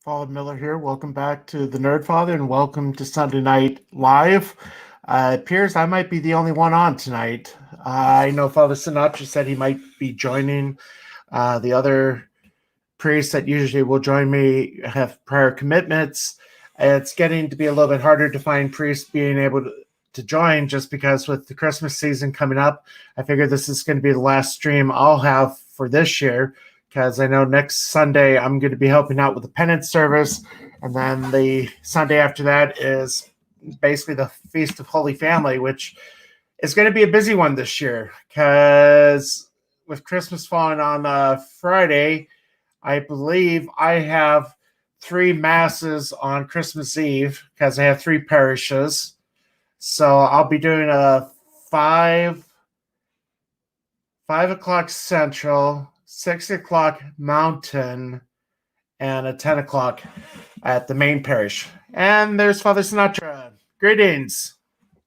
Paul Miller here. Welcome back to the Nerd Father and welcome to Sunday Night Live. It appears I might be the only one on tonight. I know Father Sinatra said he might be joining. The other priests that usually will join me have prior commitments. It's getting to be a little bit harder to find priests being able to join just because with the Christmas season coming up, I figure this is going to be the last stream I'll have for this year because I know next Sunday I'm going to be helping out with the penance service. And then the Sunday after that is basically the Feast of Holy Family, which is going to be a busy one this year because with Christmas falling on Friday, I believe I have 3 masses on Christmas Eve because I have 3 parishes. So I'll be doing a 5 o'clock Central, 6 o'clock Mountain, and a 10 o'clock at the main parish. And there's Father Sinatra. Greetings.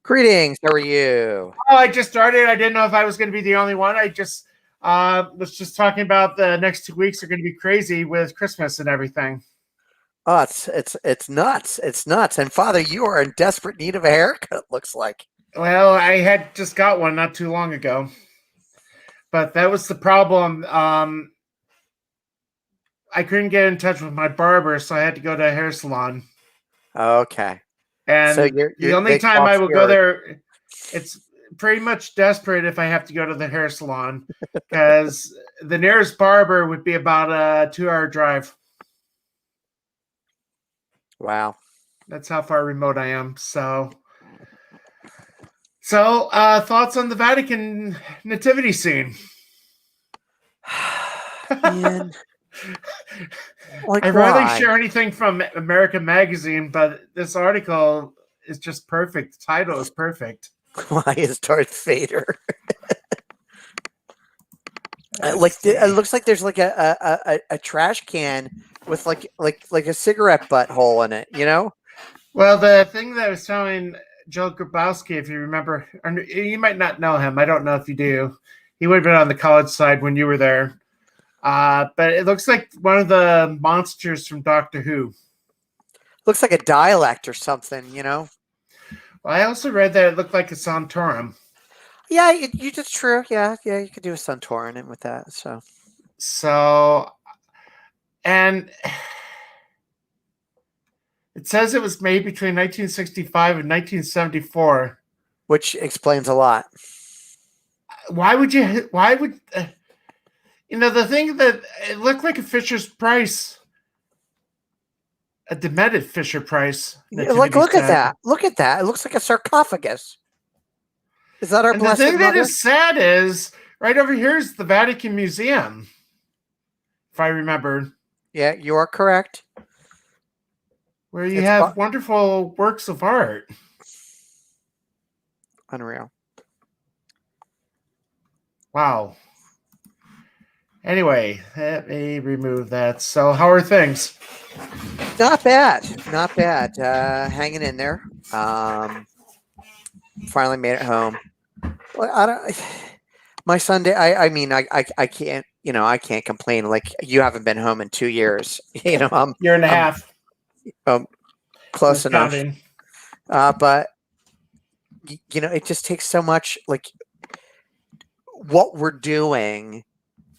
Greetings. How are you? Oh, I just started. I didn't know if I was going to be the only one. I just was just talking about the next 2 weeks are going to be crazy with Christmas and everything. Oh, it's nuts. It's nuts. And Father, you are in desperate need of a haircut, looks like. Well, I had just got one not too long ago. But that was the problem. I couldn't get in touch with my barber, so I had to go to a hair salon. Okay. And so the only time I will go there, it's pretty much desperate if I have to go to the hair salon because the nearest barber would be about a 2-hour drive. Wow. That's how far remote I am. So thoughts on the Vatican nativity scene? Man. I'd rather share anything from American Magazine, but this article is just perfect. The title is perfect. Why is Darth Vader? It looks like there's like a trash can with like a cigarette butt hole in it, you know? Well, the thing that I was telling Joe Grabowski, if you remember, you might not know him. I don't know if you do. He would have been on the college side when you were there. But it looks like one of the monsters from Doctor Who. Looks like a dialect or something, you know? Well, I also read that it looked like a Santorum. Yeah, that's true. Yeah, you could do a Santorum with that. So, and it says it was made between 1965 and 1974. Which explains a lot. Why would the thing that it looked like a Fisher's Price, a demented Fisher Price. Look at that. Look at that. It looks like a sarcophagus. Is that our Blessed Mother? The thing that is sad is right over here is the Vatican Museum, if I remember. Yeah, you are correct. Where you have wonderful works of art. Unreal. Wow. Anyway, let me remove that. So, how are things? Not bad. Not bad. Hanging in there. Finally made it home. Well, my Sunday. I mean, I can't. I can't complain. Like you haven't been home in 2 years. Year and a half. Close enough. But it just takes so much. Like what we're doing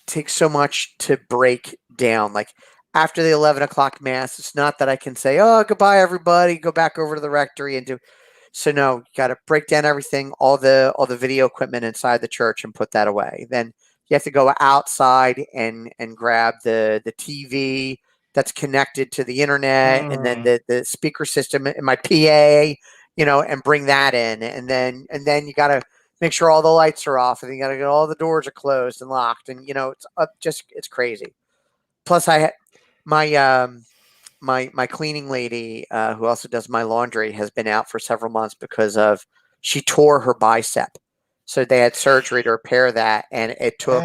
takes so much to break down. Like after the 11 o'clock mass, it's not that I can say, "Oh, goodbye, everybody. Go back over to the rectory and do." So no, you got to break down everything, all the video equipment inside the church, and put that away. Then you have to go outside and grab the TV that's connected to the internet, and then the speaker system and my PA, and bring that in, and then you got to make sure all the lights are off, and you got to get all the doors are closed and locked, and it's crazy. Plus, my cleaning lady, who also does my laundry, has been out for several months because she tore her bicep, so they had surgery to repair that, and it took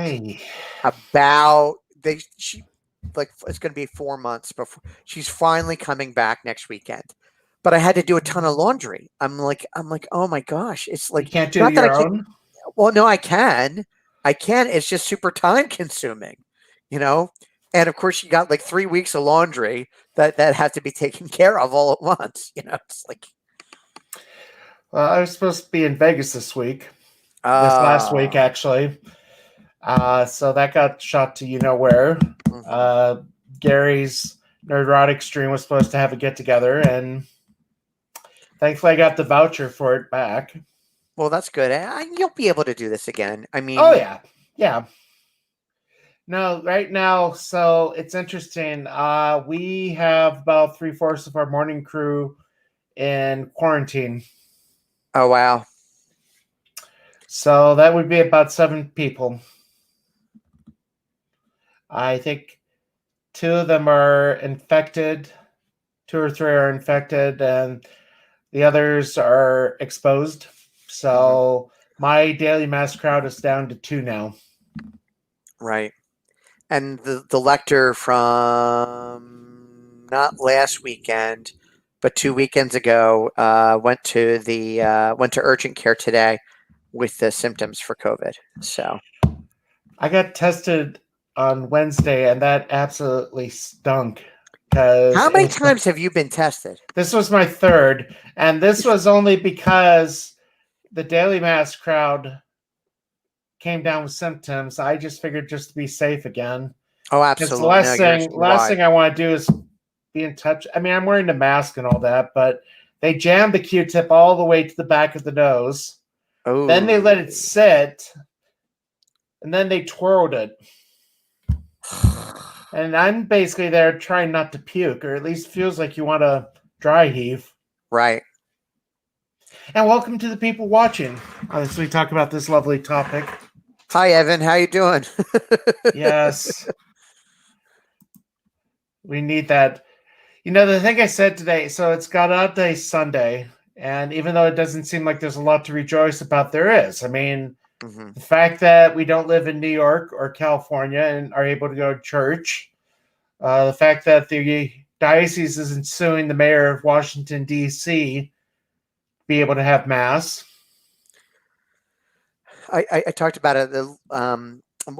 it's going to be 4 months before she's finally coming back next weekend. But I had to do a ton of laundry. I'm like, oh my gosh, it's like you can't do your own. Well, no, I can. It's just super time consuming, And of course, you got like 3 weeks of laundry that have to be taken care of all at once. It's like, Well, I was supposed to be in Vegas this week, this last week actually. So that got shot to where. Gary's Nerdrotic stream was supposed to have a get together, and thankfully I got the voucher for it back. Well, that's good. You'll be able to do this again. I mean, oh yeah. No, right now, so it's interesting. We have about 3/4 of our morning crew in quarantine. Oh wow! So that would be about 7 people. I think 2 of them are infected, 2 or 3 are infected, and the others are exposed. So my daily mass crowd is down to 2 now. Right. And the lector from not last weekend, but 2 weekends ago, went to urgent care today with the symptoms for COVID. So I got tested on Wednesday, and that absolutely stunk. How many times have you been tested? This was my 3rd, and this was only because the daily mass crowd came down with symptoms. I just figured just to be safe again. Oh, absolutely. The last thing I want to do is be in touch. I mean, I'm wearing the mask and all that, but they jammed the Q-tip all the way to the back of the nose. Oh. Then they let it sit, and then they twirled it. And I'm basically there trying not to puke, or at least feels like you want to dry heave. Right. And welcome to the people watching as we talk about this lovely topic. Hi, Evan. How you doing? Yes. We need that. The thing I said today, so it's God Day Sunday, and even though it doesn't seem like there's a lot to rejoice about, there is. I mean, the fact that we don't live in New York or California and are able to go to church, the fact that the diocese isn't suing the mayor of Washington, D.C., to be able to have mass. I talked about it.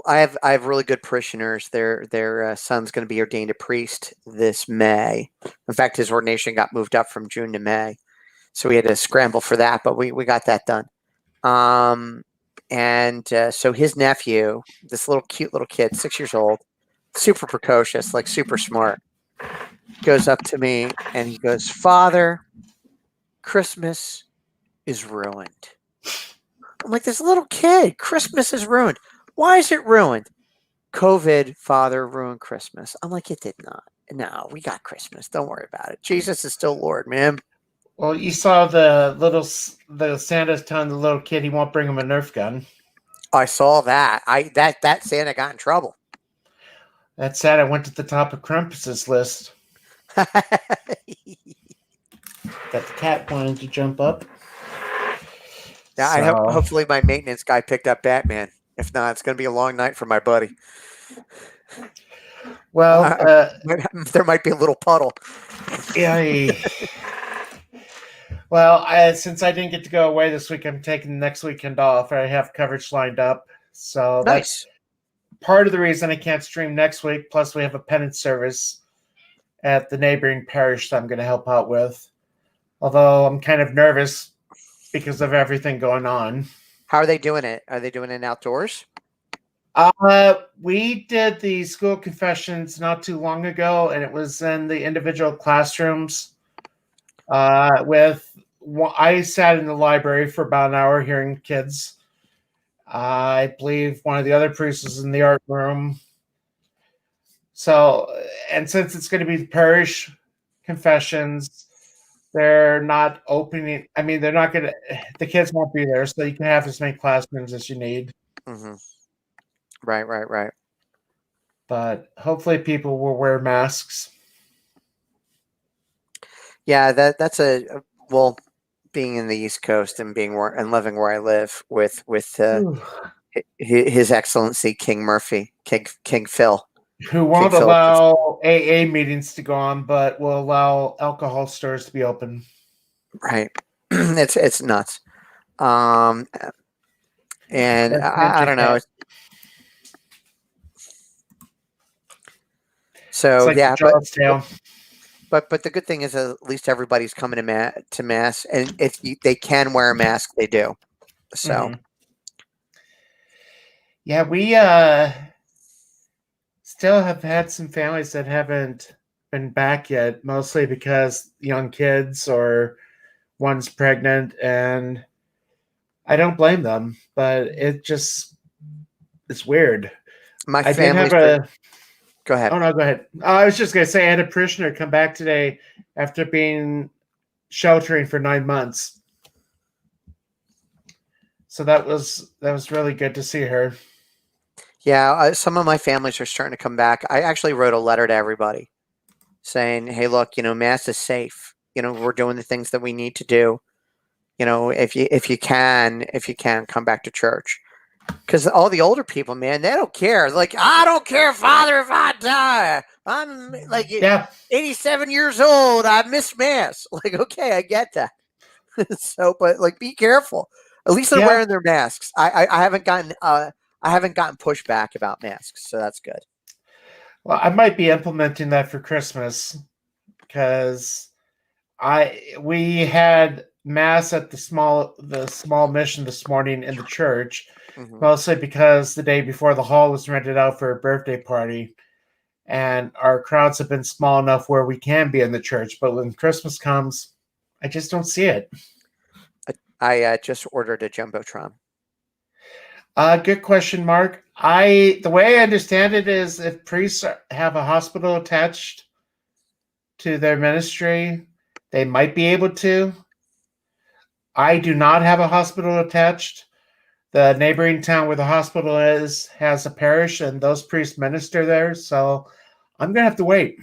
I have really good parishioners. Their son's going to be ordained a priest this May. In fact, his ordination got moved up from June to May, so we had to scramble for that, but we got that done. So his nephew, this cute little kid, 6 years old, super precocious, like super smart, goes up to me and he goes, "Father, Christmas is ruined." I'm like, "This little kid, Christmas is ruined. Why is it ruined?" "COVID, Father, ruined Christmas." I'm like, "It did not. No, we got Christmas. Don't worry about it. Jesus is still Lord, man." Well, you saw the Santa's telling the little kid he won't bring him a Nerf gun. I saw that. That Santa got in trouble. That Santa went to the top of Krampus's list. That the cat wanted to jump up. Yeah, hopefully my maintenance guy picked up Batman. If not, it's going to be a long night for my buddy. Well, there might be a little puddle. Yeah. Well, since I didn't get to go away this week, I'm taking the next weekend off. I have coverage lined up. So nice. That's part of the reason I can't stream next week. Plus, we have a penance service at the neighboring parish that I'm going to help out with. Although I'm kind of nervous because of everything going on. How are they doing it? Are they doing it outdoors? We did the school confessions not too long ago, and it was in the individual classrooms. I sat in the library for about an hour hearing kids. I believe one of the other priests was in the art room. So, and since it's going to be the parish confessions, they're not opening. I mean, the kids won't be there, so you can have as many classrooms as you need. Mm-hmm. Right. But hopefully people will wear masks. Yeah, that's well, being in the East Coast and living where I live with His Excellency King Murphy, King Phil, who won't allow AA meetings to go on, but will allow alcohol stores to be open. Right, it's nuts. And I don't know. So like yeah, the Charles tale. but the good thing is at least everybody's coming to mass, and if they can wear a mask, they do. So yeah, we still have had some families that haven't been back yet, mostly because young kids or one's pregnant, and I don't blame them, but it's weird. my I did have family's. a Go ahead. Oh no, go ahead. I was just gonna say I had a parishioner come back today after being sheltering for 9 months. So that was really good to see her. Yeah, some of my families are starting to come back. I actually wrote a letter to everybody saying, "Hey, look, mass is safe. We're doing the things that we need to do. If you can come back to church." Because all the older people, man, they don't care. Like, I don't care, Father, if I die. I'm like 87 years old. I miss mass. Like, okay, I get that. So, but like, be careful. At least they're wearing their masks. I haven't gotten pushback about masks, so that's good. Well, I might be implementing that for Christmas because we had mass at the small mission this morning in the church, mostly because the day before the hall was rented out for a birthday party, and our crowds have been small enough where we can be in the church. But when Christmas comes, I just don't see it. I just ordered a jumbotron. Good question, Mark. The way I understand it is if priests have a hospital attached to their ministry, they might be able to. I do not have a hospital attached. The neighboring town where the hospital is has a parish, and those priests minister there. So I'm gonna have to wait.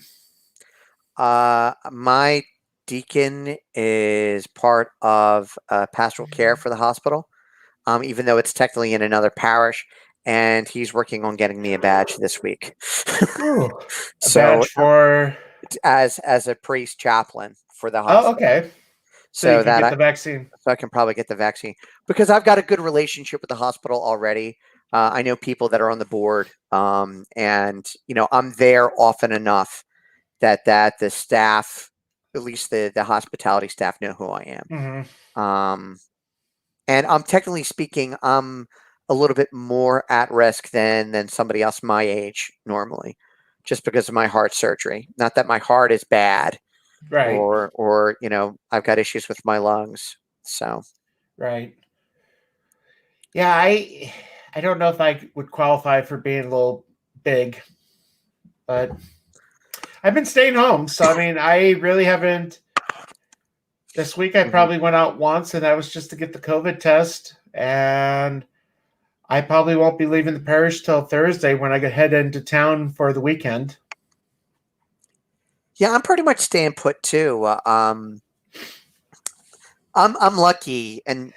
My deacon is part of pastoral care for the hospital, even though it's technically in another parish, and he's working on getting me a badge this week. Ooh, badge for as a priest chaplain for the hospital. Oh, okay. So you can get the vaccine. So I can probably get the vaccine because I've got a good relationship with the hospital already. I know people that are on the board, and I'm there often enough that the staff, at least the hospitality staff, know who I am. Mm-hmm. And I'm technically speaking, I'm a little bit more at risk than somebody else my age normally, just because of my heart surgery. Not that my heart is bad, right? Or I've got issues with my lungs. So, right. Yeah, I don't know if I would qualify for being a little big, but I've been staying home. So I mean, I really haven't. This week I probably went out once, and that was just to get the COVID test. And I probably won't be leaving the parish till Thursday when I head into town for the weekend. Yeah, I'm pretty much staying put too. I'm lucky, and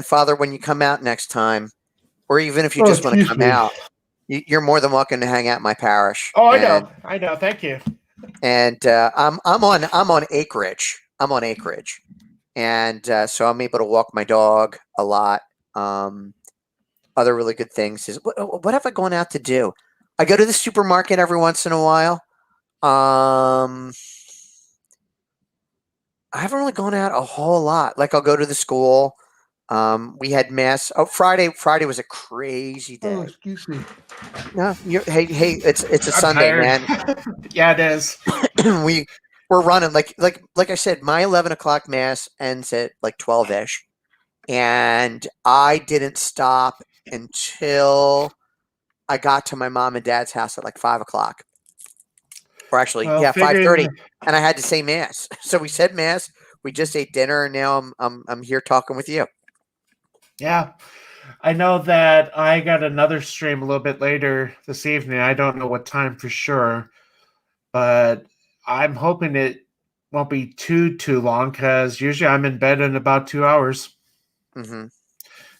Father, when you come out next time, or even if you just want to come out, you're more than welcome to hang out in my parish. Oh, I know. Thank you. And I'm on acreage. I'm on acreage, and so I'm able to walk my dog a lot. Other really good things is what have I gone out to do? I go to the supermarket every once in a while. I haven't really gone out a whole lot. Like I'll go to the school. We had mass. Oh, Friday was a crazy day. Oh, excuse me. No, hey, it's a Sunday, man. Yeah, it is. We're running like I said. My 11:00 mass ends at like 12ish, and I didn't stop until I got to my mom and dad's house at like 5:00. Or actually, 5:30, and I had to say mass. So we said mass. We just ate dinner, and now I'm here talking with you. Yeah, I know that I got another stream a little bit later this evening. I don't know what time for sure, but I'm hoping it won't be too long because usually I'm in bed in about 2 hours. Mm-hmm.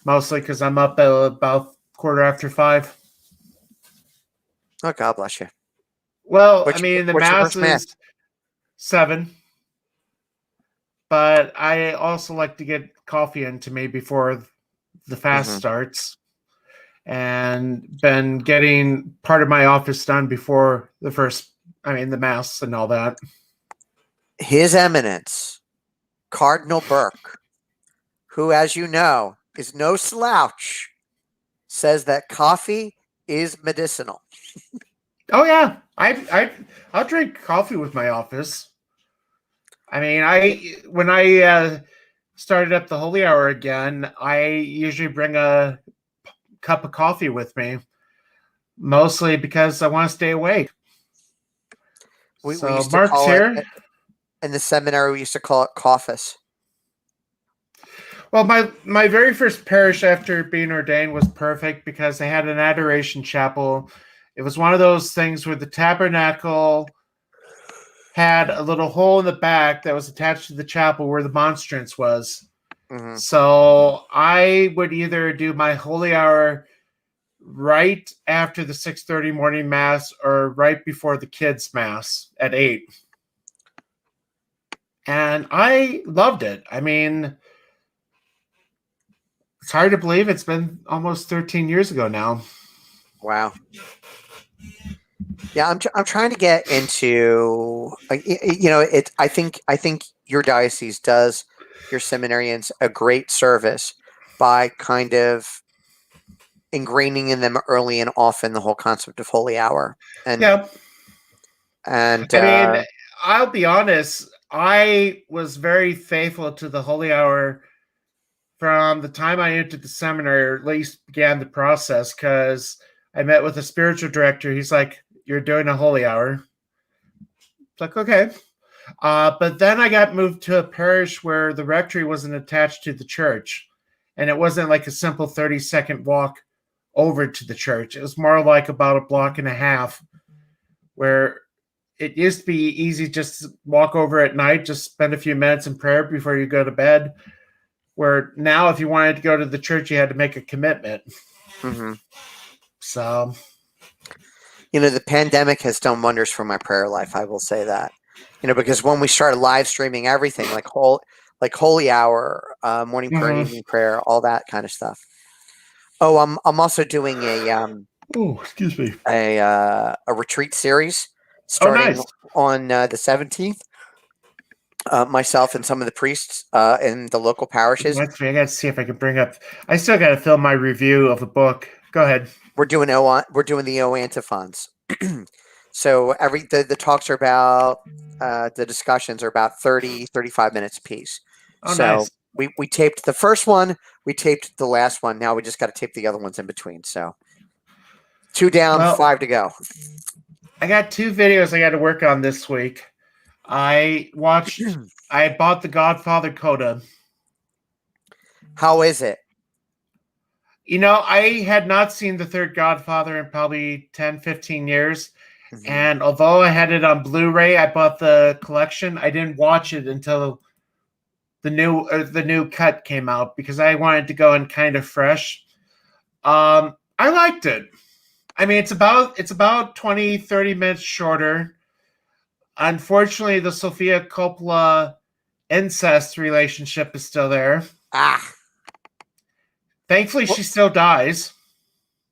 Mostly because I'm up at about 5:15. Oh, God bless you. Well, I mean, the mass is 7, but I also like to get coffee into me before the fast starts, and been getting part of my office done before the first I mean, the mass and all that. His Eminence, Cardinal Burke, who, as you know, is no slouch, says that coffee is medicinal. Oh yeah, I'll drink coffee with my office. I mean, when I started up the holy hour again, I usually bring a cup of coffee with me, mostly because I want to stay awake. We So used to Mark's call here. it in the seminary. We used to call it coffis. Well, my very first parish after being ordained was perfect because they had an adoration chapel. It was one of those things where the tabernacle had a little hole in the back that was attached to the chapel where the monstrance was. Mm-hmm. So I would either do my holy hour right after the 6:30 morning mass or right before the kids' mass at 8. And I loved it. I mean, it's hard to believe it's been almost 13 years ago now. Wow. Yeah, I'm trying to get into, you know, I think your diocese does your seminarians a great service by kind of ingraining in them early and often the whole concept of holy hour. And yeah, and I mean, I'll be honest, I was very faithful to the holy hour from the time I entered the seminary, or at least began the process, because I met with a spiritual director. He's like, "You're doing a holy hour." It's like, okay. But then I got moved to a parish where the rectory wasn't attached to the church. And it wasn't like a simple 30-second walk over to the church. It was more like about a block and a half, where it used to be easy just to walk over at night, just spend a few minutes in prayer before you go to bed. Where now, if you wanted to go to the church, you had to make a commitment. Mm-hmm. So, you know, the pandemic has done wonders for my prayer life. I will say that, you know, because when we started live streaming everything, like holy hour, morning prayer, mm-hmm. evening prayer, all that kind of stuff. Oh, I'm also doing excuse me, a retreat series starting on the 17th. Myself and some of the priests in the local parishes. I got to see if I can bring up. I still got to film my review of the book. Go ahead. We're doing the O antiphons. So the talks are about the discussions are about 35 minutes a piece. Oh, so nice. we taped the first one, we taped the last one. Now we just got to tape the other ones in between. So 2 down, 5 to go. I got 2 videos I got to work on this week. I bought the Godfather Coda. How is it? You know, I had not seen the third Godfather in probably 10, 15 years. Mm-hmm. And although I had it on Blu-ray, I bought the collection. I didn't watch it until the new cut came out because I wanted to go in kind of fresh. I liked it. I mean, it's about 20, 30 minutes shorter. Unfortunately, the Sofia Coppola incest relationship is still there. Thankfully, she still dies.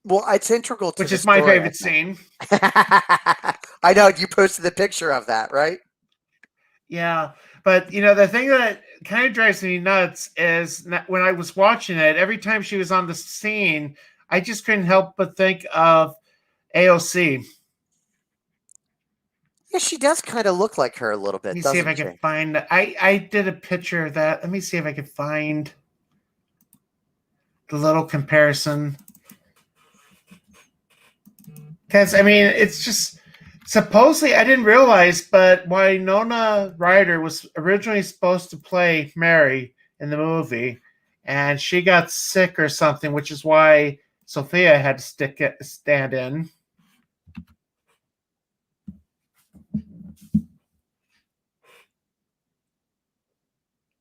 Well, it's integral to which is my favorite scene. I know, you posted the picture of that, right? Yeah, but you know, the thing that kind of drives me nuts is when I was watching it, every time she was on the scene, I just couldn't help but think of AOC. Yeah, she does kind of look like her a little bit. Let me see if I can find. I did a picture of that. Let me see if I can find the little comparison. Because, I mean, it's just supposedly, I didn't realize, but Winona Ryder was originally supposed to play Mary in the movie, and she got sick or something, which is why Sophia had to stand in.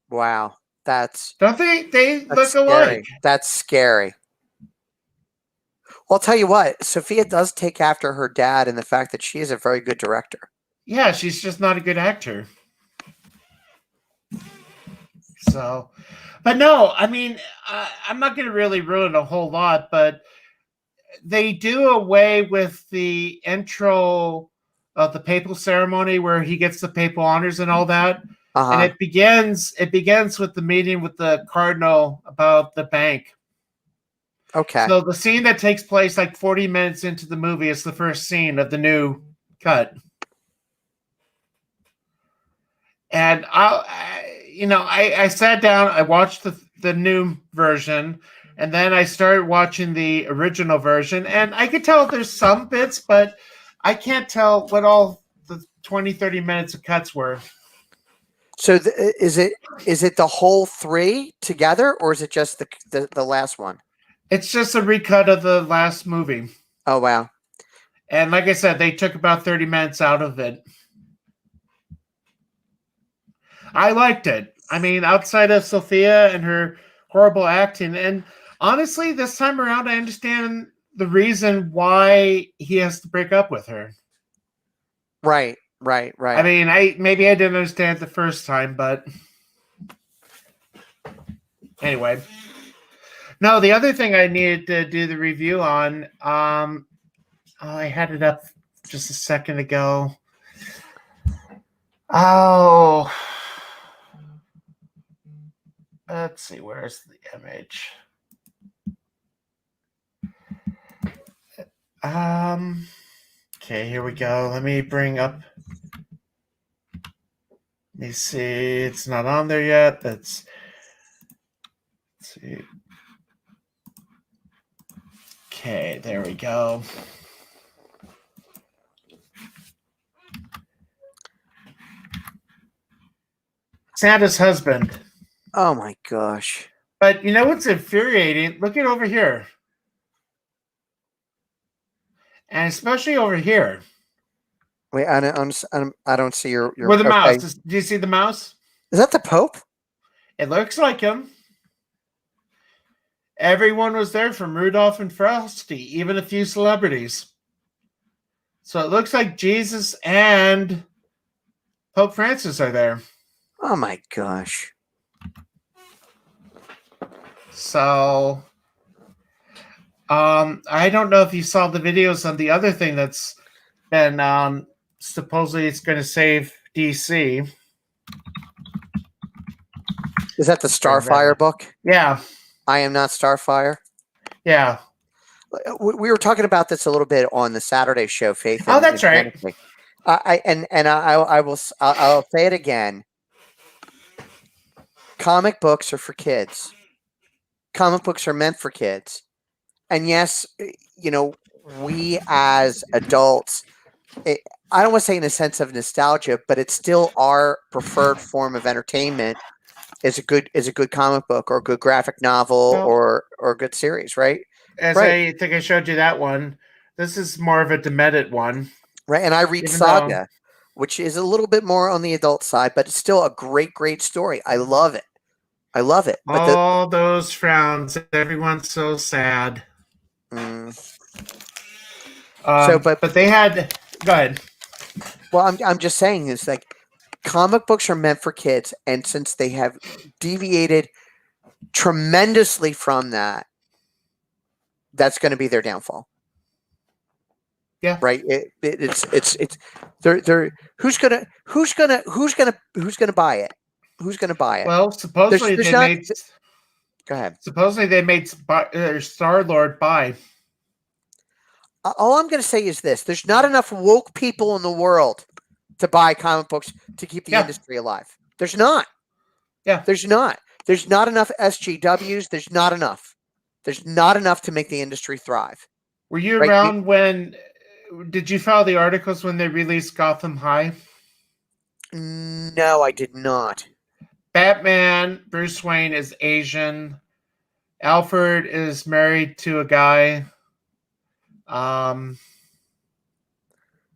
Wow, don't they look alike? That's scary. Well, I'll tell you what, Sophia does take after her dad in the fact that she is a very good director. Yeah, she's just not a good actor. So, but no, I mean, I'm not going to really ruin a whole lot, but they do away with the intro of the papal ceremony where he gets the papal honors and all that. And Uh-huh. it begins with the meeting with the cardinal about the bank. Okay. So the scene that takes place like 40 minutes into the movie is the first scene of the new cut. And I sat down, I watched the new version, and then I started watching the original version, and I could tell there's some bits, but I can't tell what all the 20, 30 minutes of cuts were. So is it the whole 3 together, or is it just the last one? It's just a recut of the last movie. Oh, wow. And like I said, they took about 30 minutes out of it. I liked it. I mean, outside of Sophia and her horrible acting, and honestly, this time around, I understand the reason why he has to break up with her. Right. I mean, maybe I didn't understand it the first time, but anyway. No, the other thing I needed to do the review on, I had it up just a second ago. Oh, let's see, where's the image? Okay, here we go. Let me bring up. Let me see. It's not on there yet. Let's see. Okay, there we go. Santa's husband. Oh my gosh. But you know what's infuriating? Look at over here. And especially over here. Wait, I don't see your Where the mouse. Do you see the mouse? Is that the Pope? It looks like him. Everyone was there from Rudolph and Frosty, even a few celebrities. So it looks like Jesus and Pope Francis are there. Oh my gosh. So I don't know if you saw the videos on the other thing that's been supposedly it's going to save DC. Is that the Starfire book? Yeah. I Am Not Starfire? Yeah. We were talking about this a little bit on the Saturday show, Faith. Oh, that's right. I'll say it again. Comic books are for kids. Comic books are meant for kids. And yes, we as adults, I don't want to say in a sense of nostalgia, but it's still our preferred form of entertainment is a good comic book or a good graphic novel or a good series, right? I think I showed you that one. This is more of a demented one. Right. And I read Saga, which is a little bit more on the adult side, but it's still a great story. I love it. But all those frowns, everyone's so sad. But they had. Go ahead. Well, I'm just saying is like comic books are meant for kids, and since they have deviated tremendously from that, that's going to be their downfall. Yeah. Right. It's they're who's gonna buy it? Who's gonna buy it? Well, supposedly they made. Go ahead. Supposedly they made Star-Lord buy. All I'm going to say is this: there's not enough woke people in the world to buy comic books to keep the industry alive. There's not. Yeah. There's not. There's not enough SGWs. There's not enough. There's not enough to make the industry thrive. Were you around when? Did you follow the articles when they released Gotham High? No, I did not. Batman, Bruce Wayne is Asian. Alfred is married to a guy.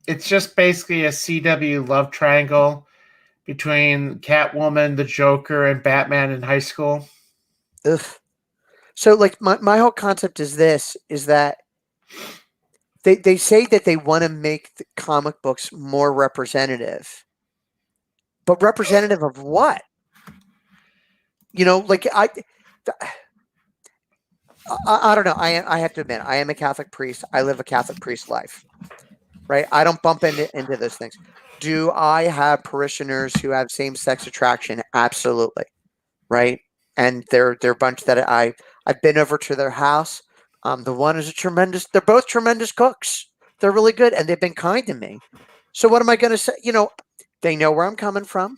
It's just basically a CW love triangle between Catwoman, the Joker, and Batman in high school. Ugh. So, like, my whole concept is this: is that they say that they want to make the comic books more representative, but representative of what? Like I don't know. I have to admit, I am a Catholic priest. I live a Catholic priest life. right? I don't bump into those things. Do I have parishioners who have same-sex attraction? Absolutely, right? And they're a bunch that I've been over to their house. The one is they're both tremendous cooks. They're really good, and they've been kind to me. So what am I going to say? They know where I'm coming from,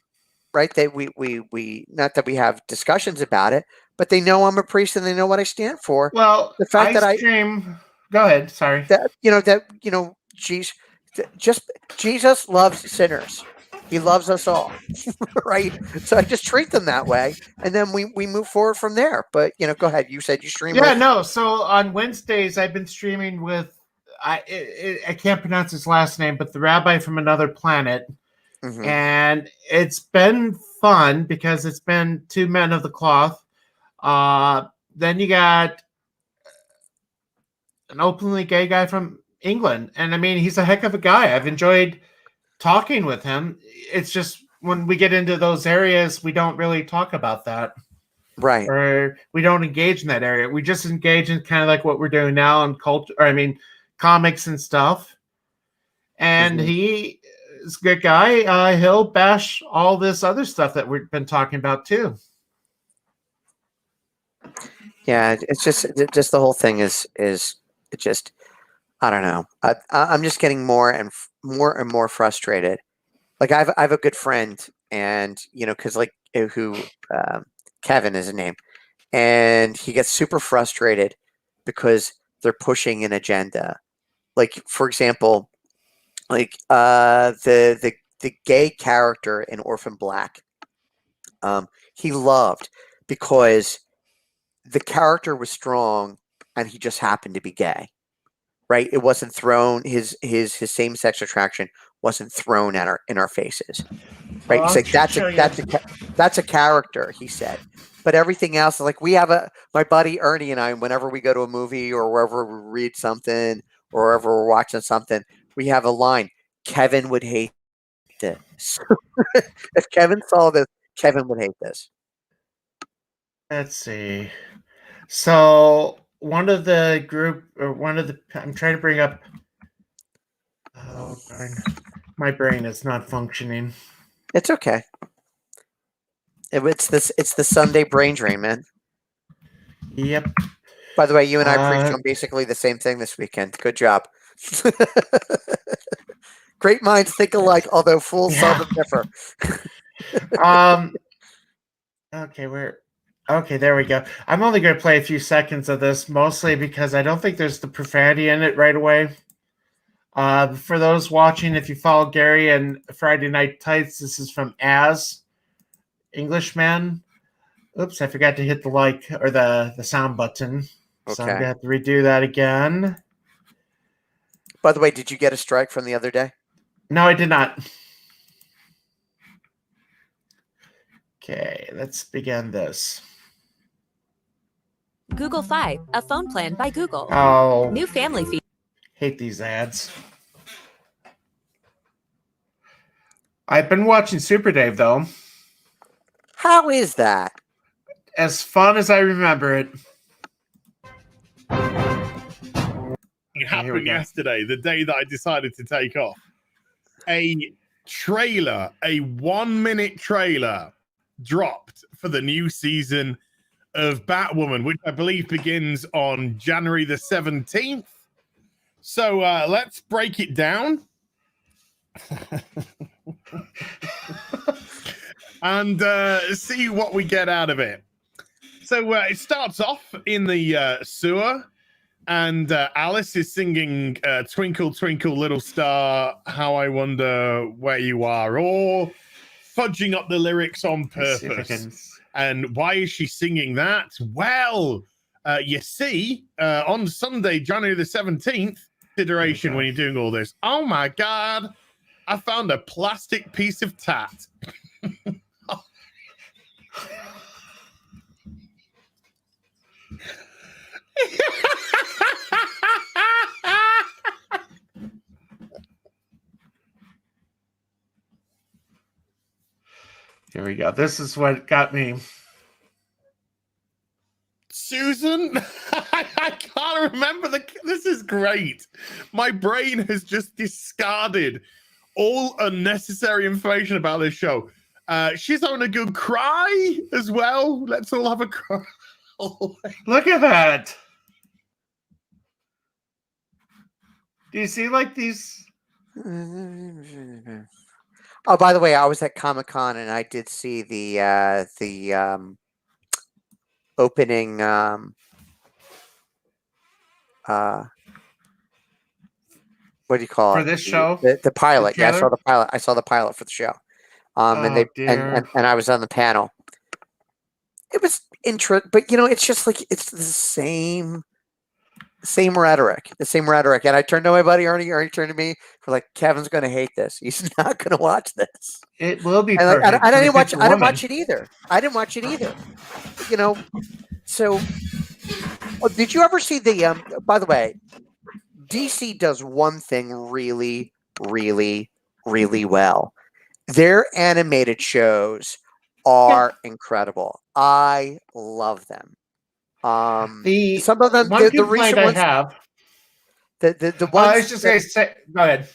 right? We not that we have discussions about it, but they know I'm a priest and they know what I stand for. Well, The fact that go ahead. Sorry. Jesus loves sinners. He loves us all, right? So I just treat them that way, and then we move forward from there. But go ahead. You said you stream. Yeah, no. So on Wednesdays, I've been streaming with I can't pronounce his last name, but the rabbi from another planet, and it's been fun because it's been two men of the cloth. Then you got an openly gay guy from England, and I mean he's a heck of a guy. I've enjoyed talking with him. It's just when we get into those areas, we don't really talk about that. Right. Or we don't engage in that area. We just engage in kind of like what we're doing now in culture, comics and stuff. And he is a good guy. He'll bash all this other stuff that we've been talking about too. Yeah, it's just the whole thing is it just, I don't know. I'm just getting more and more frustrated. Like I have a good friend, and because Kevin is his name, and he gets super frustrated because they're pushing an agenda. Like for example, the gay character in Orphan Black, he loved because the character was strong and he just happened to be gay. Right? It wasn't thrown. His same-sex attraction wasn't thrown in our faces. Right? He's like, that's a character, he said. But everything else, like my buddy Ernie and I, whenever we go to a movie or wherever we read something or wherever we're watching something, we have a line. Kevin would hate this. If Kevin saw this, Kevin would hate this. Let's see. So one of the I'm trying to bring up. Oh, darn. My brain is not functioning. It's okay. It's the Sunday brain drain, man. Yep. By the way, you and I preached on basically the same thing this weekend. Good job. Great minds think alike, although fools seldom differ. Okay, there we go. I'm only going to play a few seconds of this, mostly because I don't think there's the profanity in it right away. For those watching, if you follow Gary and Friday Night Tights, this is from Az, Englishman. Oops, I forgot to hit the like or the sound button. Okay. So I'm going to have to redo that again. By the way, did you get a strike from the other day? No, I did not. Okay, let's begin this. Google Fi, a phone plan by Google. Oh. New family feature. Hate these ads. I've been watching Super Dave, though. How is that? As fun as I remember it. It happened yesterday, the day that I decided to take off. A 1-minute trailer dropped for the new season of Batwoman, which I believe begins on January the 17th. So let's break it down. And see what we get out of it. So it starts off in the sewer, and Alice is singing Twinkle, Twinkle, Little Star, How I Wonder Where You Are, or fudging up the lyrics on purpose. And why is she singing that? Well, you see, on Sunday, January the 17th, consideration when you're doing all this. Oh my God, I found a plastic piece of tat. Here we go. This is what got me. Susan? I can't remember this is great. My brain has just discarded all unnecessary information about this show. She's having a good cry as well. Let's all have a cry. Look at that. Do you see like these? Oh, by the way, I was at Comic-Con and I did see the opening what do you call For it? this show? The pilot. The Yeah, I saw trailer? the pilot. I saw the pilot for the show. And Oh, they dear. and I was on the panel. It was but it's just like it's the same rhetoric, And I turned to my buddy Ernie. Ernie turned to me for like, Kevin's going to hate this. He's not going to watch this. It will be And perfect. I didn't for watch. the I didn't woman. watch it either. So. Oh, did you ever see the? By the way, DC does one thing really, really, really well. Their animated shows are incredible. I love them. Some of them, one the complaint recent I ones, have. the ones. I was just going to say. Go ahead.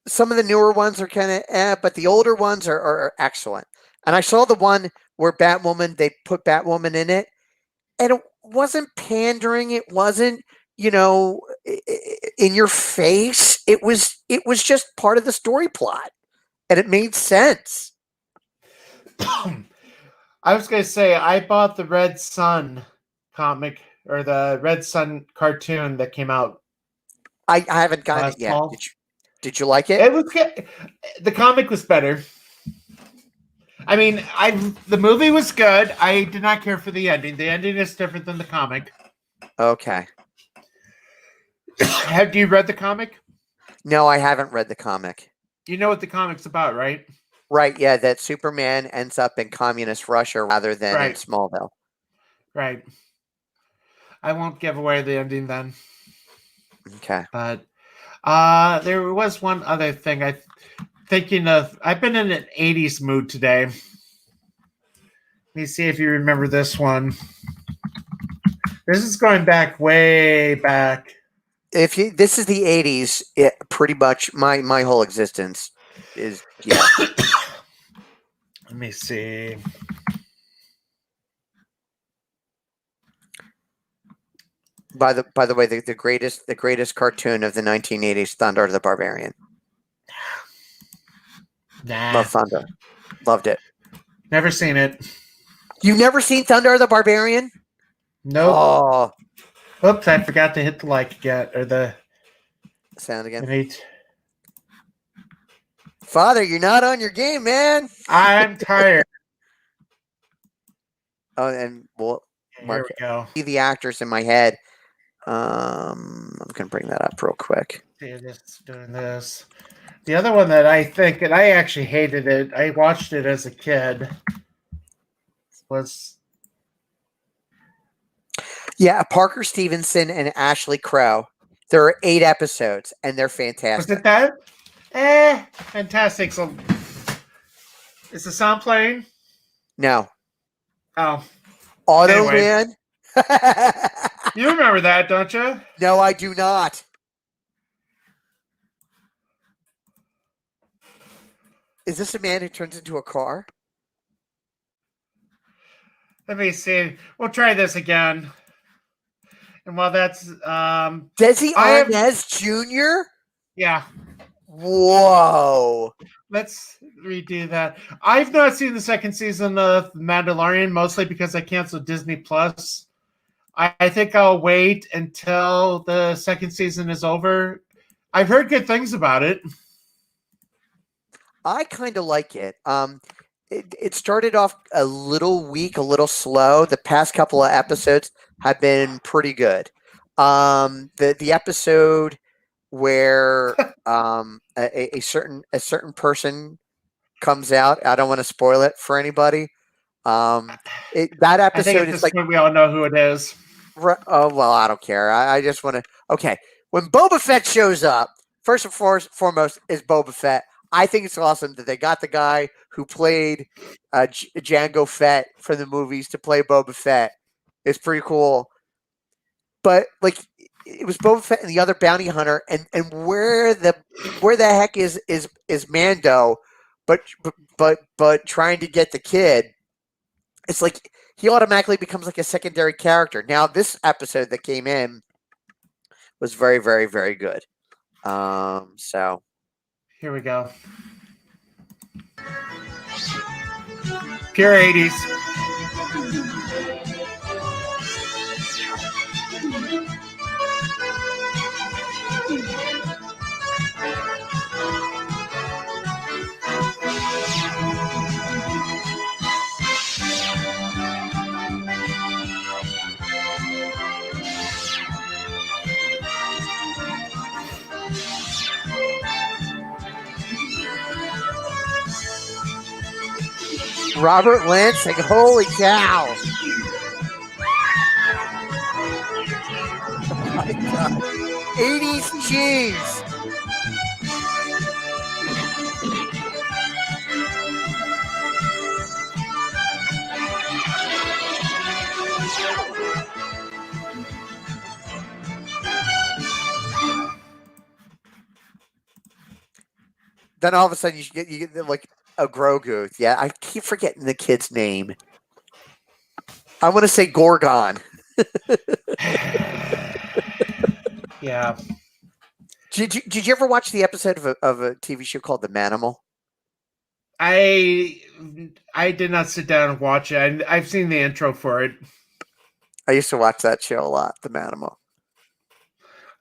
Some of the newer ones are kind of, but the older ones are excellent. And I saw the one where Batwoman, they put Batwoman in it, and it wasn't pandering. It wasn't, in your face. It was just part of the story plot, and it made sense. I was going to say, I bought the Red Sun comic or the Red Sun cartoon that came out. I haven't gotten it yet. fall. Did you like it? It was good. The comic was better. I mean, the movie was good. I did not care for the ending. The ending is different than the comic. Okay. Have you read the comic? No, I haven't read the comic. You know what the comic's about, right? Right, yeah, that Superman ends up in communist Russia rather than in Smallville. Right. I won't give away the ending then. Okay. But there was one other thing I've been in an 80s mood today. Let me see if you remember this one. This is going back way back. This is the 80s, pretty much my whole existence is Let me see. By the way, the greatest cartoon of the 1980s, Thunder the Barbarian. Nah. Love Thunder. Loved it. Never seen it. You've never seen Thunder the Barbarian? Nope. Oh. Oops, I forgot to hit the like again or the sound again. Wait. Father, you're not on your game, man. I'm tired. Oh, and well, Here we go. See the actors in my head. I'm gonna bring that up real quick. Doing this. The other one that I think, and I actually hated it. I watched it as a kid. Was Parker Stevenson and Ashley Crow. There are 8 episodes, and they're fantastic. Was it that? Fantastic. So, is the sound playing? No. Oh. Auto Anyway. Man. You remember that, don't you? No, I do not. Is this a man who turns into a car? Let me see. We'll try this again. And while that's Desi Arnaz Jr.? Yeah. Whoa. Let's redo that. I've not seen the second season of Mandalorian, mostly because I canceled Disney Plus. I think I'll wait until the second season is over. I've heard good things about it. I kind of like it. It started off a little weak, a little slow. The past couple of episodes have been pretty good. The episode where a certain person comes out. I don't want to spoil it for anybody. That episode I think at is this like point we all know who it is. Oh well, I don't care. I just want to. Okay, when Boba Fett shows up, first and foremost is Boba Fett. I think it's awesome that they got the guy who played Jango Fett from the movies to play Boba Fett. It's pretty cool. But like it was Boba Fett and the other bounty hunter, and where the heck is Mando, but trying to get the kid. It's like he automatically becomes like a secondary character. Now, this episode that came in was very, very, very good. So here we go. Pure 80s. Robert Lansing, holy cow. Oh my God. 80s cheese. Then all of a sudden you get like a Grogu. Yeah, I keep forgetting the kid's name. I want to say Gorgon. Yeah. Did you ever watch the episode of a TV show called The Manimal? I did not sit down and watch it. I've seen the intro for it. I used to watch that show a lot, The Manimal.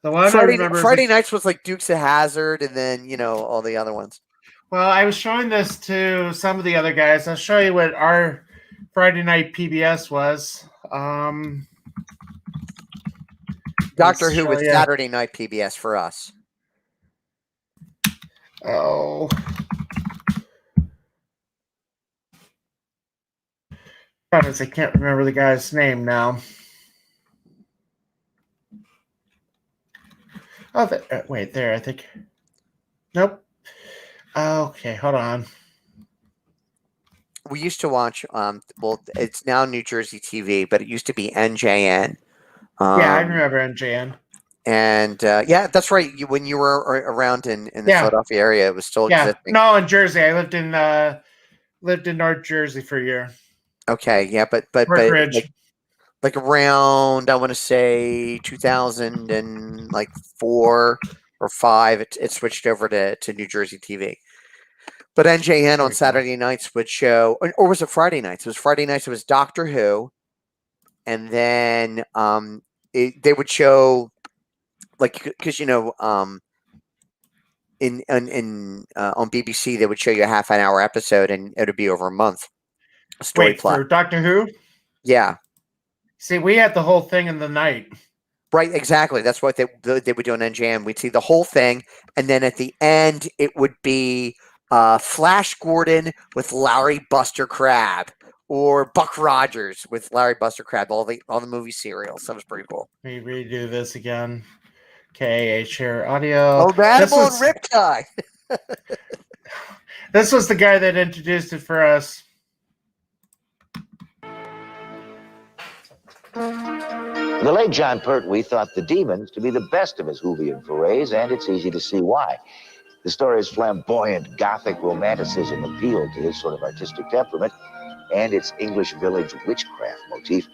The one Friday nights was like Dukes of Hazzard, and then all the other ones. Well, I was showing this to some of the other guys. I'll show you what our Friday night PBS was. Doctor Who with Saturday night PBS for us. Oh. I can't remember the guy's name now. Oh, wait, there, I think. Nope. Okay, hold on. We used to watch, well, it's now New Jersey TV, but it used to be NJN. Yeah, I remember NJN. And yeah, that's right. When you were around in the Philadelphia area, it was still existing. No, in Jersey. I lived in North Jersey for a year. Okay, yeah, but like around, I want to say 2004 or 5, it switched over to New Jersey TV. But NJN on Saturday nights would show, or was it Friday nights? It was Friday nights. It was Doctor Who, and then they would show, like, because on BBC they would show you a half an hour episode, and it would be over a month. Story plot for Doctor Who. Yeah. See, we had the whole thing in the night. Right, exactly. That's what they would do on NJN. We'd see the whole thing, and then at the end, it would be Flash Gordon with Larry Buster Crabbe, or Buck Rogers with Larry Buster Crabbe. All the movie serials. That was pretty cool. Let me redo this again. Okay, share audio. Oh, Manimal and Riptide. This was the guy that introduced it for us. The late John Pertwee thought The Demons to be the best of his Whovian forays, and it's easy to see why. The story's flamboyant Gothic romanticism appealed to his sort of artistic temperament, and its English village witchcraft motif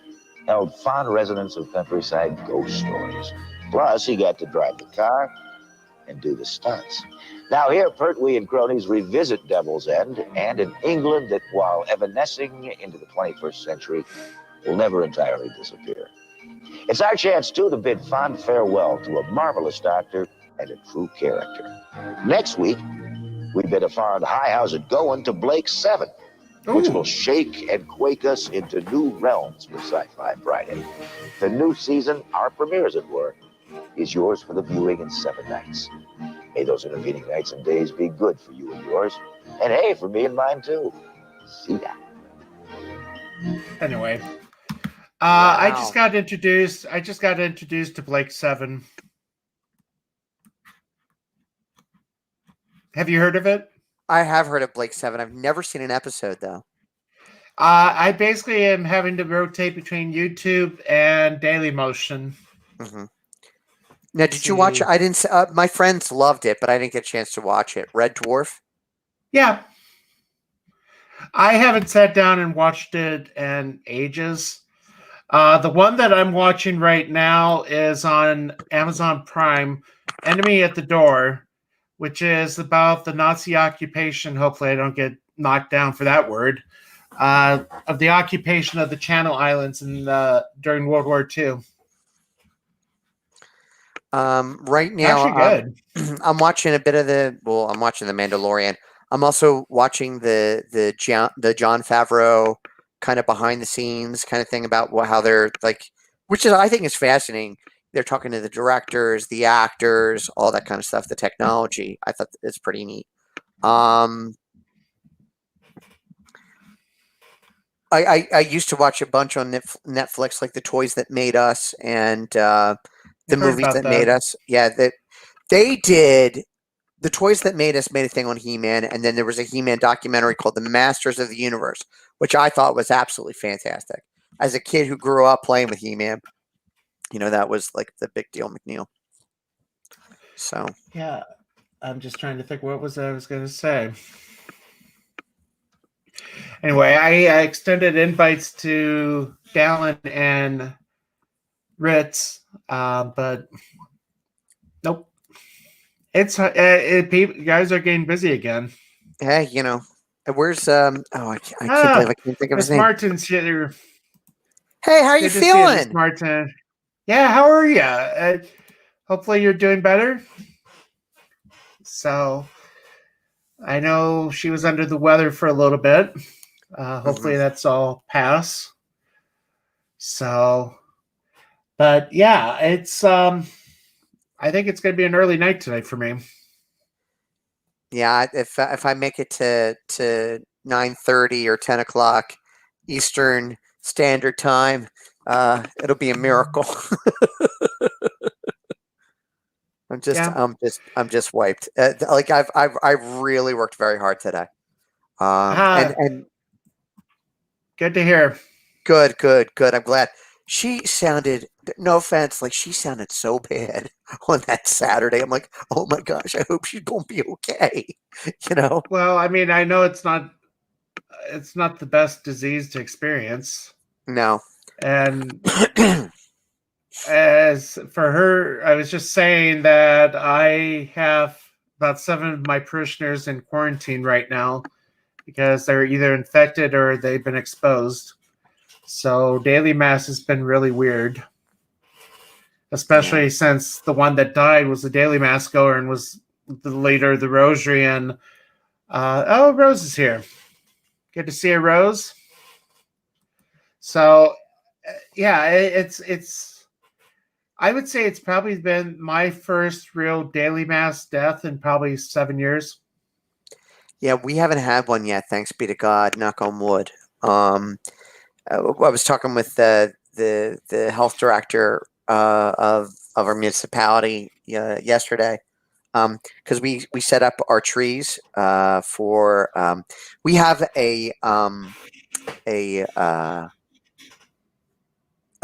held fond resonance of countryside ghost stories. Plus, he got to drive the car and do the stunts. Now here, Pertwee and cronies revisit Devil's End, and an England that, while evanescing into the 21st century, will never entirely disappear. It's our chance, too, to bid fond farewell to a marvelous doctor and a true character. Next week, we bid a fond "Hi, how's it going?" to Blake 7, which will shake and quake us into new realms with Sci-Fi Friday. The new season, our premiere, as it were, is yours for the viewing in 7 nights. May those intervening nights and days be good for you and yours. And hey, for me and mine, too. See ya. Anyway. Wow. I just got introduced to Blake 7. Have you heard of it? I have heard of Blake 7. I've never seen an episode, though. I basically am having to rotate between YouTube and Dailymotion. Mm-hmm. Now, did you watch? I didn't. My friends loved it, but I didn't get a chance to watch it. Red Dwarf. Yeah, I haven't sat down and watched it in ages. The one that I'm watching right now is on Amazon Prime, Enemy at the Door, which is about the Nazi occupation. Hopefully, I don't get knocked down for that word. Of the occupation of the Channel Islands during World War II. Right now, actually good. I'm watching a bit of I'm watching The Mandalorian. I'm also watching the Jon Favreau kind of behind the scenes kind of thing about how they're like, which is I think is fascinating. They're talking to the directors, the actors, all that kind of stuff, the technology. I thought it's pretty neat. I used to watch a bunch on Netflix, like The Toys That Made Us and the Movies That Made Us. Yeah, they did. The Toys That Made Us made a thing on He-Man, and then there was a He-Man documentary called The Masters of the Universe, which I thought was absolutely fantastic. As a kid who grew up playing with He-Man, that was like the big deal, McNeil. So yeah, I'm just trying to think what was I was going to say. Anyway, I extended invites to Dallin and Ritz, but nope. It's you guys are getting busy again. Hey, where's I can't believe I can't think of his name. Martin's here. Hey, how are you feeling, Martin? Yeah, how are you? Hopefully you're doing better. So, I know she was under the weather for a little bit. Hopefully that's all pass. So, but yeah, it's I think it's going to be an early night tonight for me. Yeah, if I make it to 9:30 or 10 o'clock Eastern Standard Time, it'll be a miracle. I'm just wiped. Like I've really worked very hard today. And good to hear. Good. I'm glad. She sounded, no offense, like she sounded so bad on that Saturday. I'm like, oh my gosh, I hope she's gonna be okay. Well, I mean, I know it's not the best disease to experience. No. And as for her, I was just saying that I have about 7 of my parishioners in quarantine right now because they're either infected or they've been exposed. So daily mass has been really weird, especially since the one that died was a daily mass goer and was the leader of the rosary. And Rose is here. Good to see you, Rose. So yeah, it's. I would say it's probably been my first real daily mass death in probably 7 years. Yeah, we haven't had one yet. Thanks be to God. Knock on wood. I was talking with the health director of our municipality yesterday because we set up our trees for we have a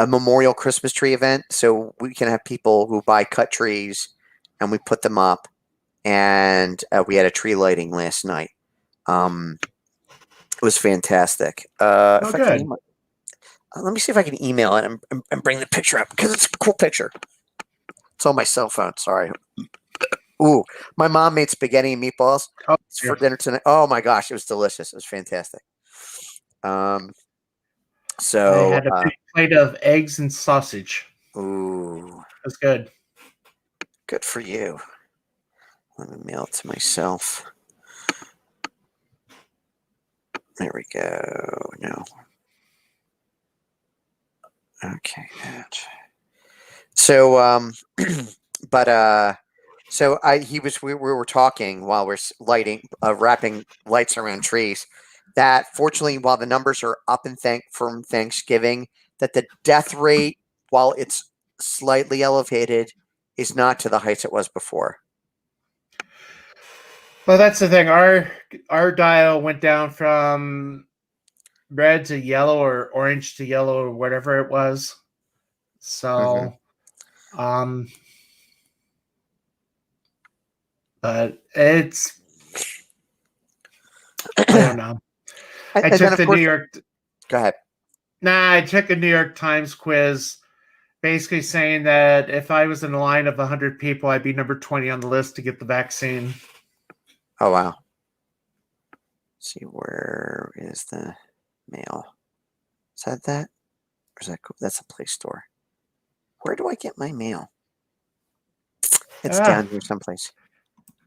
memorial Christmas tree event, so we can have people who buy cut trees and we put them up, and we had a tree lighting last night. It was fantastic. Good. Let me see if I can email it and bring the picture up because it's a cool picture. It's on my cell phone. Sorry. Ooh, my mom made spaghetti and meatballs for dinner tonight. Oh my gosh, it was delicious. It was fantastic. So I had a big plate of eggs and sausage. Ooh, it was good. Good for you. Let me mail it to myself. There we go. No. Okay, that. So, we were talking while we're wrapping lights around trees. That fortunately, while the numbers are up from Thanksgiving, that the death rate, while it's slightly elevated, is not to the heights it was before. Well, that's the thing. Our dial went down from red to yellow or orange to yellow or whatever it was. So, but it's I don't know. I took the New York. Go ahead. I took a New York Times quiz, basically saying that if I was in a line of 100 people, I'd be number 20 on the list to get the vaccine. Oh wow. Let's see, where is the mail? Is that? Or is that cool? That's a Play Store. Where do I get my mail? It's down here someplace.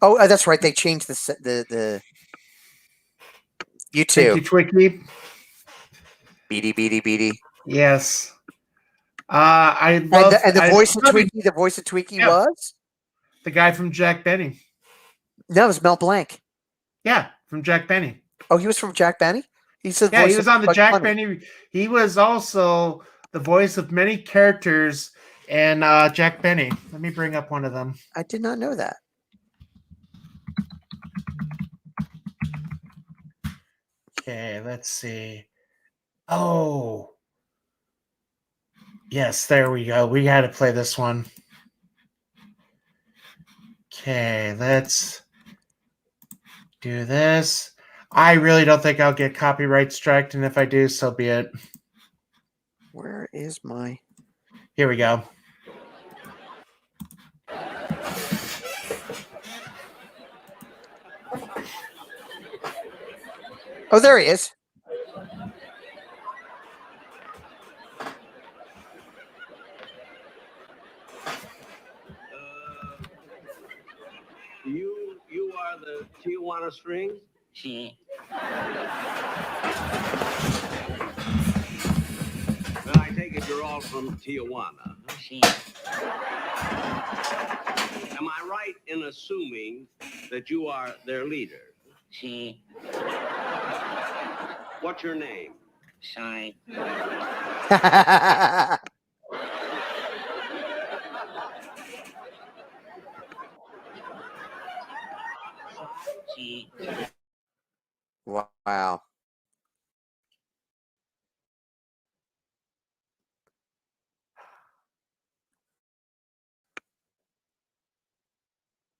Oh, that's right. They changed the YouTube. Twiki. Beady. Yes. I love and the voice of Twiki. The voice of Twiki was the guy from Jack Benny. No, it was Mel Blanc. Yeah, from Jack Benny. Oh, he was from Jack Benny? He was on the Jack Benny. He was also the voice of many characters in Jack Benny. Let me bring up one of them. I did not know that. Okay, let's see. Oh. Yes, there we go. We had to play this one. Okay, let's do this. I really don't think I'll get copyright striked, and if I do, so be it. Where is my... Here we go. Oh, there he is. You are the Tijuana Strings? Sí. Well, I take it you're all from Tijuana. Sí. Am I right in assuming that you are their leader? Sí. What's your name? Soy. Sí. Wow.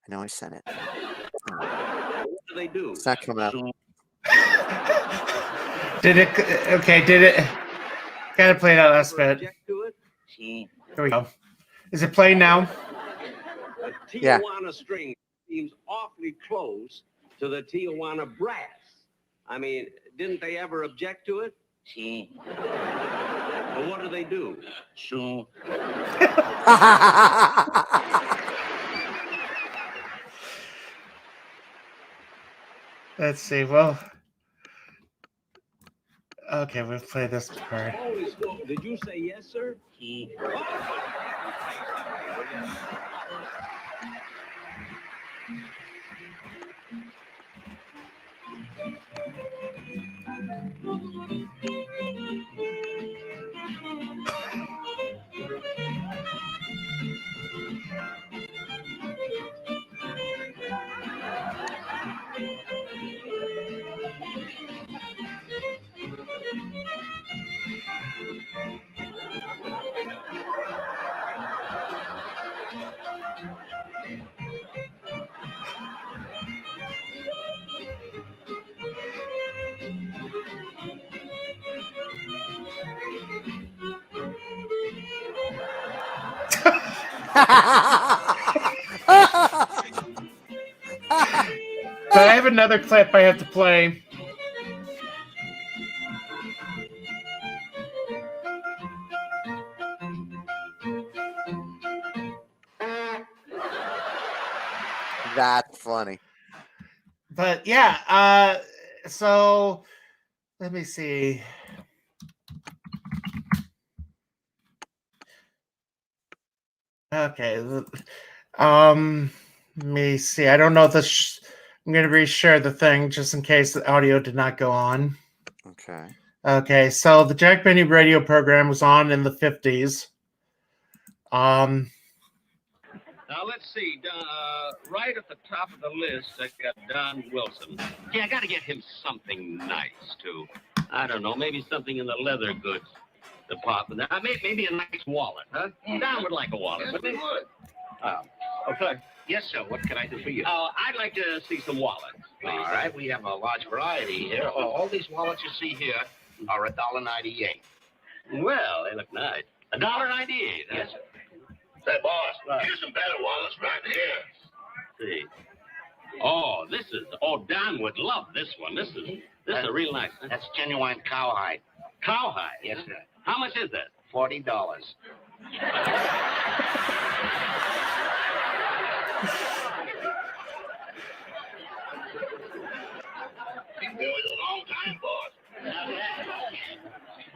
I know I sent it. What do they do? It's not coming up. Did it? Okay, did it? Gotta play that last bit. Object to it? Sí. Here we go. Is it playing now? The Yeah. Tijuana String seems awfully close to the Tijuana Brass. I mean, didn't they ever object to it? Sí. Well, what do they do? Su. Let's see. Well, okay, we'll play this part. Holy smoke. Did you say yes, sir? Sí. But I have another clip I have to play. That's funny. But yeah, so let me see. Okay, let me see. I don't know if this. I'm going to reshare the thing just in case the audio did not go on. Okay. Okay, so the Jack Benny radio program was on in the 50s. Now, let's see. Right at the top of the list, I got Don Wilson. Yeah, I got to get him something nice, too. I don't know, maybe something in the leather goods department. Maybe a nice wallet, huh? Don would like a wallet, wouldn't he? Okay. Yes, sir. What can I do for you? I'd like to see some wallets, please. All right. We have a large variety here. All these wallets you see here are $1.98. Well, they look nice. $1.98. Yes, sir. Say, boss, here's some better wallets right here. See. Oh, Don would love this one. This is a real nice. That's genuine cowhide. Cowhide? Yes, sir. How much is that? $40. Been doing it a long time, boss.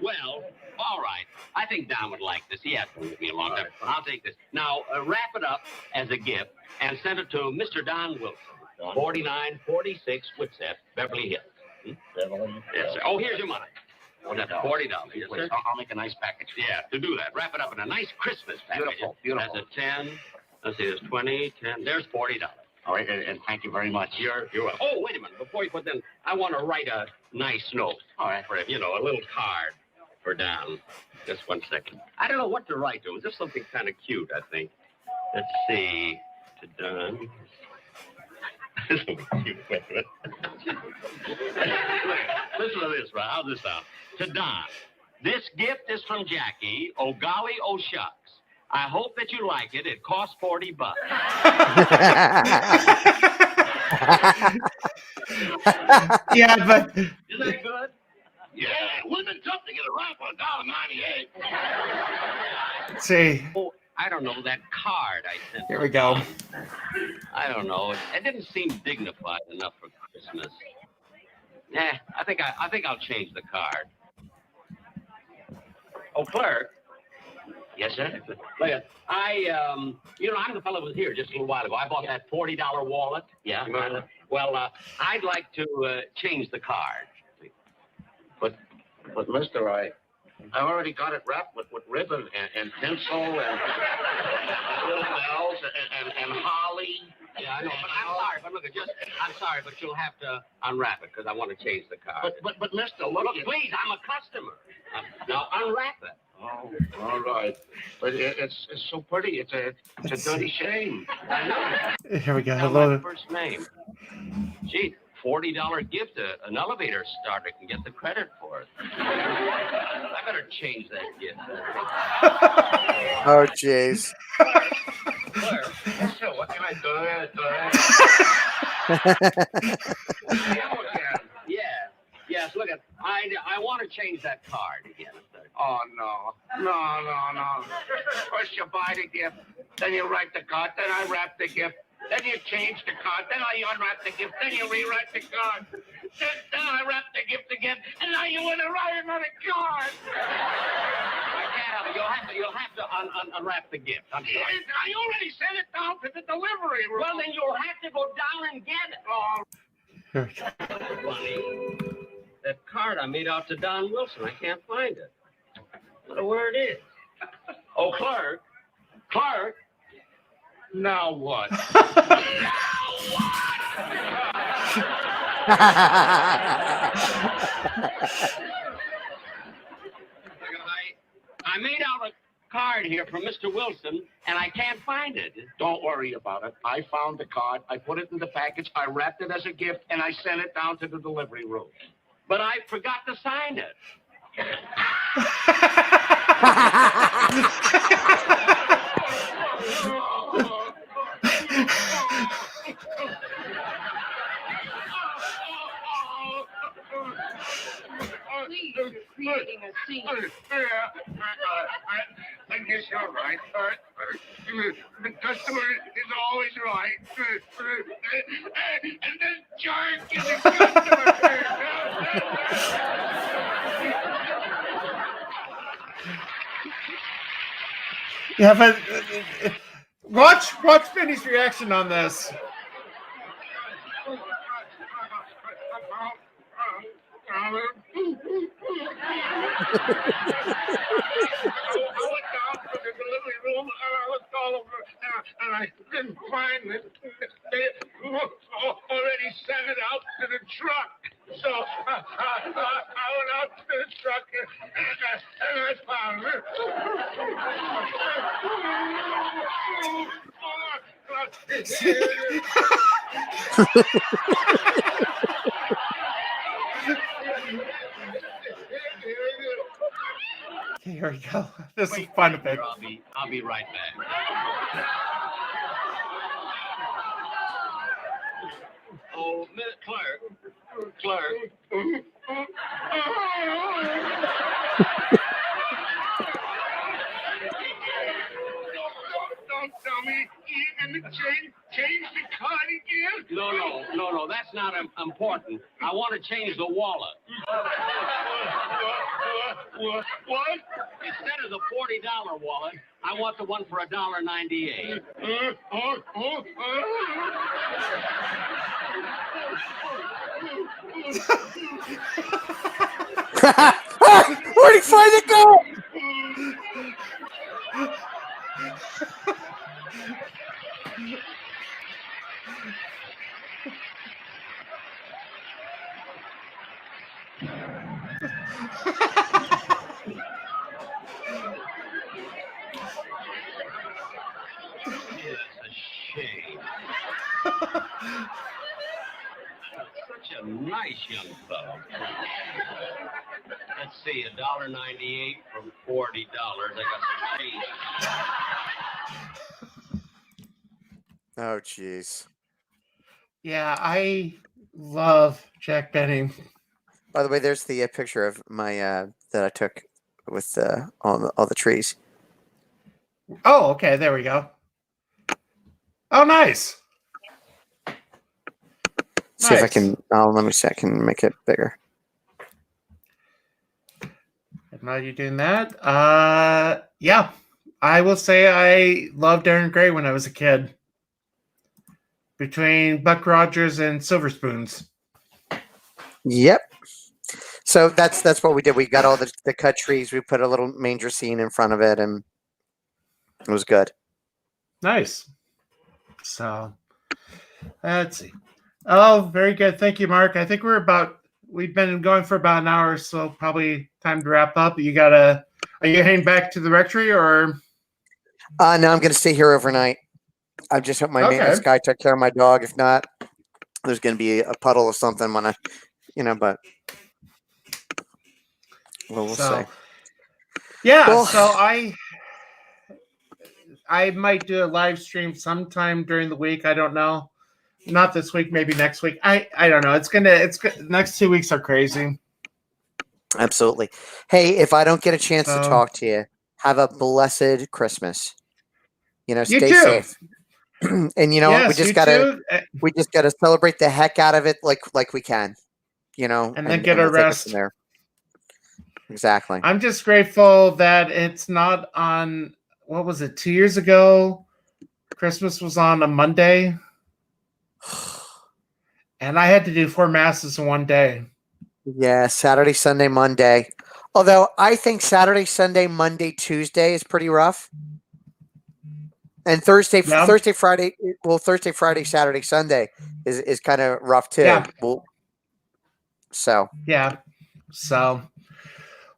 Well, all right. I think Don would like this. He has been with me a long time. I'll take this. Now, wrap it up as a gift and send it to Mr. Don Wilson, 4946 Whitsett, Beverly Hills. Yes, sir. Oh, here's your money. That's $40. Yes, sir. I'll make a nice package. Yeah, to do that. Wrap it up in a nice Christmas package. Beautiful, beautiful. That's a 10. Let's see, there's 20, 10. There's $40. All right, and thank you very much. You're welcome. Oh, wait a minute. Before you put them, I want to write a nice note. All right. For him, a little card for Don. Just 1 second. I don't know what to write to him. Just something kind of cute, I think. Let's see. To Don. Listen to this, right? How's this sound? To Don. This gift is from Jackie. Oh, golly, oh, shucks. I hope that you like it. It costs $40. Yeah, but Isn't that good? Yeah, it would have been tough to get it right for $1.98. see, Oh, I don't know, that card I sent. here we go. I don't know. It didn't seem dignified enough for Christmas. Nah, I think I'll change the card. Oh, clerk. Yes, sir. Look, I'm the fellow who was here just a little while ago. I bought that $40 wallet. Yeah. Well, I'd like to change the card. But Mister, I already got it wrapped with ribbon and pencil and little bells and holly. Yeah, I know. But I'm sorry. But look, I'm sorry, but you'll have to unwrap it because I want to change the card. But Mister, look, please, I'm a customer. Now unwrap it. Oh, all right. But it's so pretty. It's a dirty shame. I know. Here we go. Now, Hello. my first name. Gee, $40 gift. An elevator starter can get the credit for it. I better change that gift. Oh, jeez. Claire, so what can I do? Yes, look at. I want to change that card again. Oh no. First you buy the gift, then you write the card, then I wrap the gift, then you change the card, then I unwrap the gift, then you rewrite the card, then I wrap the gift again, and now you want to write another card. I can't have it. You'll have to unwrap the gift. I'm sorry. I already sent it down to the delivery room. Well, then you'll have to go down and get it. Oh. Here we go. Funny. That card I made out to Don Wilson, I can't find it. I don't know where it is. Oh, clerk. Now what? I made out a card here from Mr. Wilson, and I can't find it. Don't worry about it. I found the card. I put it in the package. I wrapped it as a gift, and I sent it down to the delivery room. But I forgot to sign it. Please, you're creating a scene. I guess you're right. The customer is always right. And this jerk is a customer. Yeah, but watch Vinny's reaction on this. I went down to the delivery room and I looked all over and I didn't find it. They already sent it out to the truck. So I went out to the truck and I found it. Here we go. This is fun a bit. I'll be right back. Oh, Clerk. Don't tell me you're gonna change the card again. No, that's not important. I want to change the wallet. What? Instead of the $40 wallet, I want the one for $1.98. Where'd he find it go? It's a shame. Such a nice young fellow. Let's see, $1.98 from $40. I got some change. Oh, jeez. Yeah, I love Jack Benny. By the way, there's the picture of my that I took with all the trees. Oh, okay. There we go. Oh, nice. See if I Nice. can. Let me see. I can make it bigger. And while you're doing that, yeah, I will say I loved Aaron Gray when I was a kid. Between Buck Rogers and Silver Spoons. Yep. So that's what we did. We got all the cut trees. We put a little manger scene in front of it, and it was good. Nice. So, let's see. Oh, very good. Thank you, Mark. I think we've been going for about an hour, so probably time to wrap up. Are you heading back to the rectory or? No, I'm going to stay here overnight. I just hope my maintenance guy took care of my dog. If not, there's going to be a puddle of something when but we'll see. Yeah, Well, so I might do a live stream sometime during the week. I don't know. Not this week, maybe next week. I don't know. Next 2 weeks are crazy. Absolutely. Hey, if I don't get a chance to talk to you, have a blessed Christmas. Stay safe. And yes, we just gotta celebrate the heck out of it like we can. And then get our rest. From there. Exactly. I'm just grateful that it's not on, what was it, 2 years ago? Christmas was on a Monday. And I had to do 4 masses in one day. Yeah, Saturday, Sunday, Monday. Although I think Saturday, Sunday, Monday, Tuesday is pretty rough. And Thursday, Friday, Saturday, Sunday is kind of rough too. Yeah.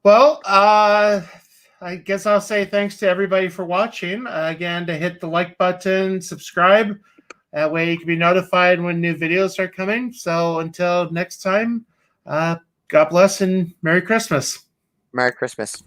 Well, I guess I'll say thanks to everybody for watching. Again, to hit the like button, subscribe. That way you can be notified when new videos are coming. So until next time, God bless and Merry Christmas. Merry Christmas.